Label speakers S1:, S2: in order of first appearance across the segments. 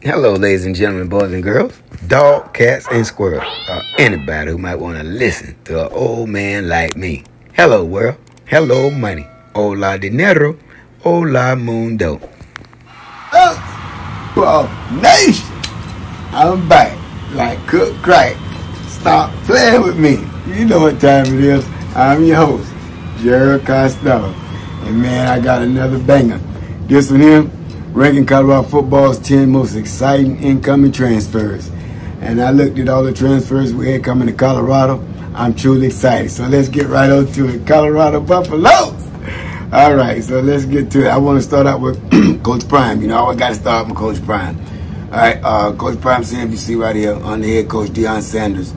S1: Hello, ladies and gentlemen, boys and girls, dog, cats, and squirrels, or anybody who might want to listen to an old man like me. Hello, world. Hello, money. Hola dinero. Hola mundo.
S2: Well, nation, I'm back like cook crack. Stop playing with me. You know what time it is. I'm your host, Gerald Costello. And man, I got another banger. This one here, ranking Colorado football's 10 most exciting incoming transfers. And I looked at all the transfers we had coming to Colorado. I'm truly excited. So let's get right on to it. Colorado Buffaloes. All right, so let's get to it. I want to start out with Coach Prime. You know, I got to start with Coach Prime. All right, Coach Prime, CNBC right here, under head coach Deion Sanders.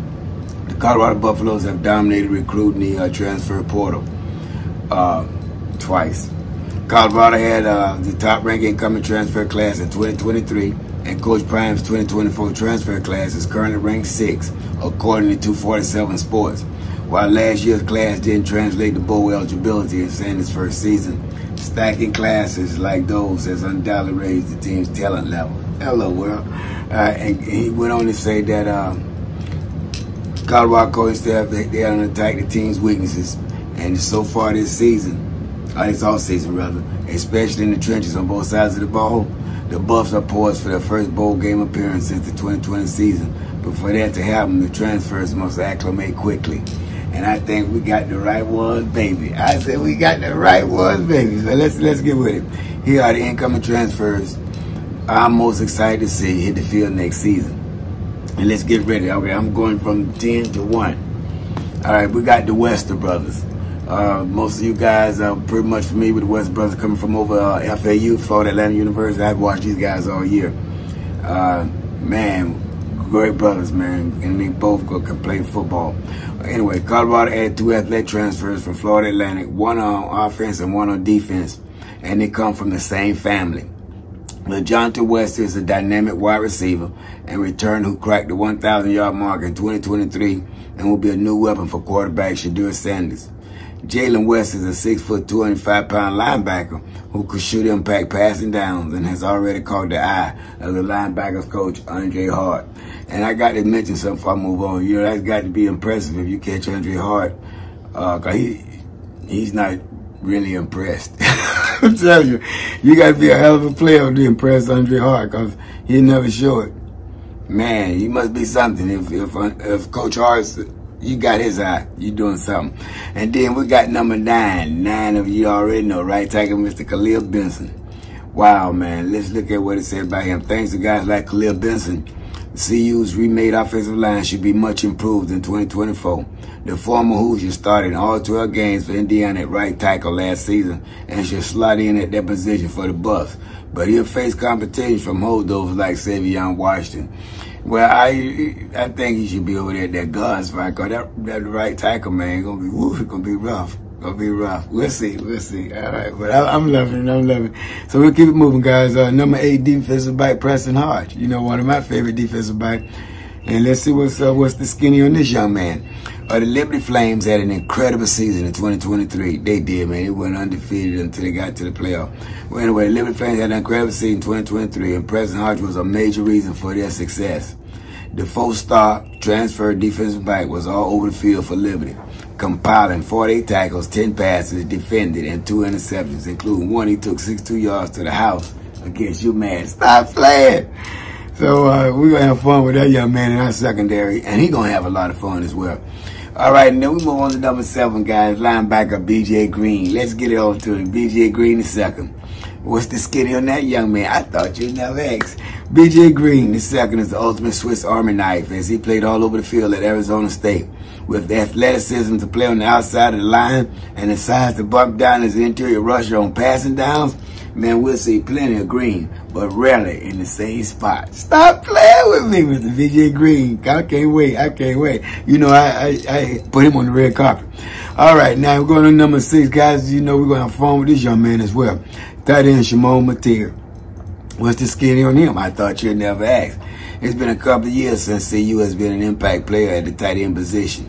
S2: The Colorado Buffaloes have dominated recruiting the transfer portal twice. Colorado had the top-ranked incoming transfer class in 2023, and Coach Prime's 2024 transfer class is currently ranked 6th, according to 247 Sports. While last year's class didn't translate to bowl eligibility in Sanders' first season, stacking classes like those has undoubtedly raised the team's talent level. Hello, world. And he went on to say that Colorado coaching staff, they haven't attacked the team's weaknesses, and so far this season, this all season rather, especially in the trenches on both sides of the ball, the Buffs are poised for their first bowl game appearance since the 2020 season. But for that to happen, the transfers must acclimate quickly. And I think we got the right ones, baby. I said we got the right ones, baby. So let's get with it. Here are the incoming transfers I'm most excited to see hit the field next season. And let's get ready. Okay, I'm going from 10 to 1. All right, we got the Wester brothers. Most of you guys are pretty much familiar with the West brothers coming from over FAU, Florida Atlantic University. I've watched these guys all year. Man, great brothers, man, and they both can play football. Anyway, Colorado added 2 athletic transfers from Florida Atlantic, one on offense and one on defense, and they come from the same family. LeJohntay Wester is a dynamic wide receiver and return who cracked the 1,000-yard mark in 2023 and will be a new weapon for quarterback Shedeur Sanders. Jalen West is a 6', 205-pound linebacker who could shoot impact passing downs and has already caught the eye of the linebackers coach, Andre Hart. And I got to mention something before I move on. You know, that's got to be impressive if you catch Andre Hart. Cause he's not really impressed. I'm telling you, you got to be a hell of a player to impress Andre Hart because he never showed it. Man, he must be something. If Coach Hart's, you got his eye, you doing something. And then we got number 9. 9 of you already know, right tackle Mr. Khalil Benson. Wow, man, let's look at what it said about him. Thanks to guys like Khalil Benson, CU's remade offensive line should be much improved in 2024. The former Hoosier started all 12 games for Indiana at right tackle last season and should slot in at that position for the Buffs. But he'll face competition from holdovers like Savion Washington. Well, I think he should be over there at that guard spot, cause that right tackle, man, gonna be woof, it's gonna be rough. Gonna be rough. We'll see. All right, but I'm loving it. So we'll keep it moving, guys. Number 8 defensive back, Preston Hodge. You know, one of my favorite defensive back. And let's see what's the skinny on this young man. The Liberty Flames had an incredible season in 2023. They did, man. They went undefeated until they got to the playoff. Well, anyway, the Liberty Flames had an incredible season in 2023, and Preston Hodge was a major reason for their success. The 4-star transfer defensive back was all over the field for Liberty, compiling 48 tackles, 10 passes defended, and 2 interceptions, including one he took 62 yards to the house against UMass. Stop playing! So we're going to have fun with that young man in our secondary, and he's going to have a lot of fun as well. All right, and then we move on to number 7, guys, linebacker B.J. Green. Let's get it over to it. B.J. Green the second. What's the skinny on that young man? I thought you'd never ask. B.J. Green the second is the ultimate Swiss Army knife as he played all over the field at Arizona State. With the athleticism to play on the outside of the line and the size to bump down as an interior rusher on passing downs, man, we'll see plenty of Green, but rarely in the same spot. Stop playing with me, Mr. B.J. Green. I can't wait. You know, I put him on the red carpet. All right, now we're going to number 6, guys. You know, we're going to have fun with this young man as well. Tight end Shimon Mateer. What's the skinny on him? I thought you'd never ask. It's been a couple of years since CU has been an impact player at the tight end position.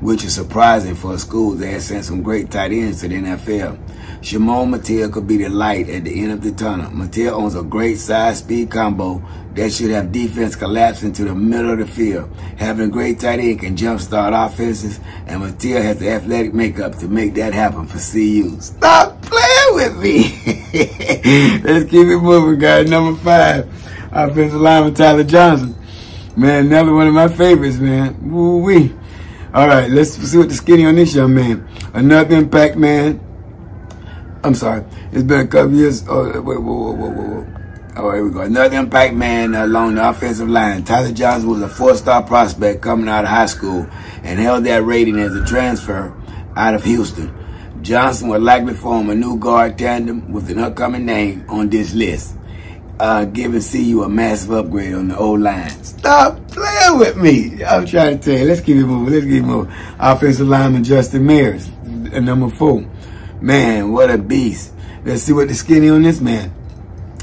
S2: which is surprising for a school that has sent some great tight ends to the NFL. Shimon Mateo could be the light at the end of the tunnel. Mateo owns a great size-speed combo that should have defense collapse into the middle of the field. Having a great tight end can jumpstart offenses, and Mateo has the athletic makeup to make that happen for CU. Stop playing with me. Let's keep it moving, guys. Number 5, offensive lineman Tyler Johnson. Man, another one of my favorites, man. Woo-wee. All right, let's see what the skinny on this young man. Another impact man. I'm sorry. It's been a couple years. Oh, wait, whoa. Oh, here we go. Another impact man along the offensive line. Tyler Johnson was a 4-star prospect coming out of high school and held that rating as a transfer out of Houston. Johnson will likely form a new guard tandem with an upcoming name on this list, giving CU a massive upgrade on the O-line. Stop playing with me. I'm trying to tell you. Let's keep it moving. Offensive lineman Justin Mears, number 4. Man, what a beast. Let's see what the skinny on this man.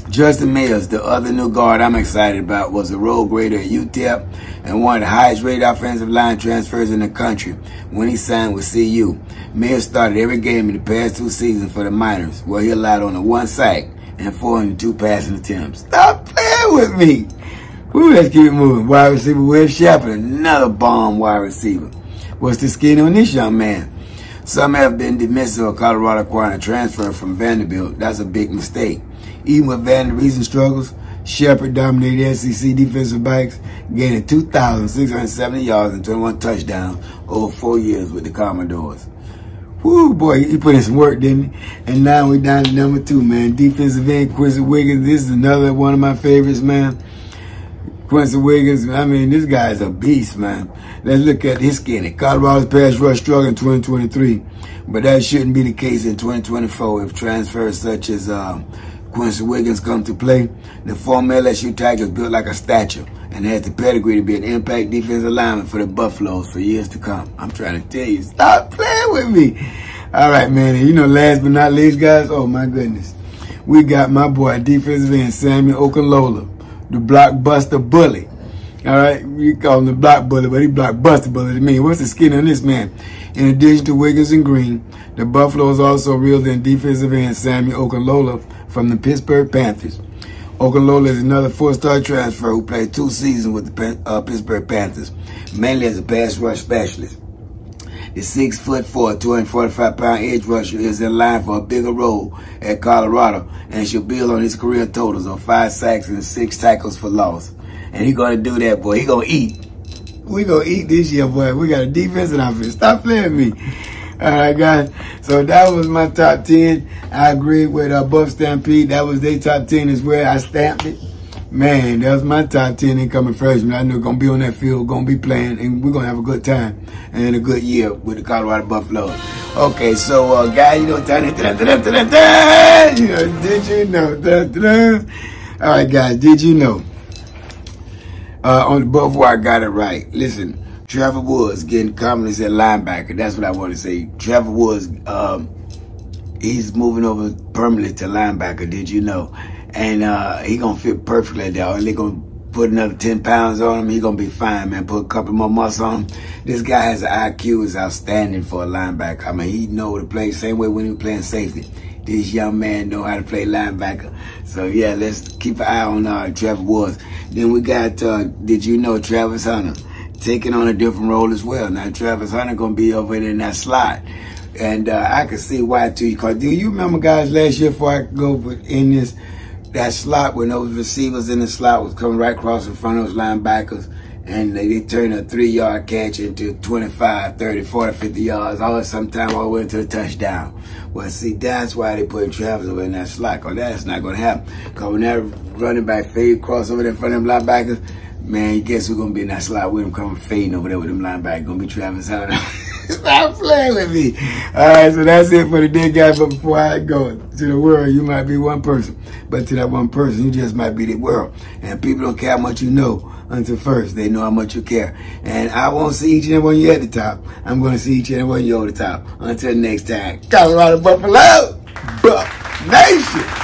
S2: Justin Mears, the other new guard I'm excited about, was a road grader at UTEP and one of the highest rated offensive line transfers in the country when he signed with CU. Mears started every game in the past 2 seasons for the Miners, where he allowed only 1 sack and 402 passing attempts. Stop playing with me. Woo, let's keep it moving. Wide receiver Webb Shepard, another bomb wide receiver. What's the skinny on this young man? Some have been dismissive of Colorado acquiring a transfer from Vanderbilt. That's a big mistake. Even with Vanderbilt's recent struggles, Shepard dominated SEC defensive backs, gaining 2,670 yards and 21 touchdowns over 4 years with the Commodores. Woo, boy, he put in some work, didn't he? And now we're down to number 2, man. Defensive end, Quincy Wiggins. This is another one of my favorites, man. Quincy Wiggins, I mean, this guy is a beast, man. Let's look at his skinny. Colorado's pass rush struggled in 2023, but that shouldn't be the case in 2024 if transfers such as Quincy Wiggins come to play. The former LSU Tigers built like a statue and has the pedigree to be an impact defensive lineman for the Buffaloes for years to come. I'm trying to tell you, stop playing with me. All right, man. And you know, last but not least, guys, oh my goodness. We got my boy, defensive end, Samuel Okunlola, the blockbuster bully. All right, we call him the block bully, but he blockbuster bully to me. What's the skin on this man? In addition to Wiggins and Green, the Buffaloes also reeled in defensive end Samuel Okunlola from the Pittsburgh Panthers. Okunlola is another 4-star transfer who played 2 seasons with the Pittsburgh Panthers, mainly as a pass rush specialist. The 6'4", 245-pound edge rusher is in line for a bigger role at Colorado and should build on his career totals of 5 sacks and 6 tackles for loss. And he's going to do that, boy. He's going to eat. We're going to eat this year, boy. We got a defense and offense. Stop playing with me. All right, guys. So that was my top 10. I agree with Buff Stampede. That was their top 10 as well. I stamped it. Man, that was my top 10 incoming freshmen. I knew going to be on that field, going to be playing, and we're going to have a good time and a good year with the Colorado Buffaloes. Okay, so, guys, you know, you know, did you know? All right, guys, did you know? Before I got it right, listen, Trevor Woods getting confidence at linebacker. That's what I want to say. Trevor Woods, he's moving over permanently to linebacker. Did you know? And he gonna fit perfectly there. And they gonna put another 10 pounds on him. He gonna be fine, man. Put a couple more muscle on him. This guy has an IQ is outstanding for a linebacker. I mean, he know to play same way when he was playing safety. This young man know how to play linebacker. So, yeah, let's keep an eye on Trevor Woods. Then we got, did you know, Travis Hunter taking on a different role as well. Now, Travis Hunter going to be over there in that slot. And I can see why, too. Because do you remember, guys, last year before I go in that slot when those receivers in the slot was coming right across in front of those linebackers? And they turned a 3-yard catch into 25, 30, 40, 50 yards, all sometimes all the way into a touchdown. Well, see, that's why they put Travis over in that slot, because that's not going to happen. Because when that running back fade cross over there in front of them linebackers, man, guess who's going to be in that slot with him coming fading over there with them linebackers? Going to be Travis Hunter. Stop playing with me. All right, so that's it for the day, guys. But before I go to the world, you might be one person. But to that one person, you just might be the world. And people don't care how much you know until first they know how much you care. And I won't see each and every one of you at the top. I'm going to see each and every one of you at the top. Until next time, Colorado Buffalo, Buff Nation.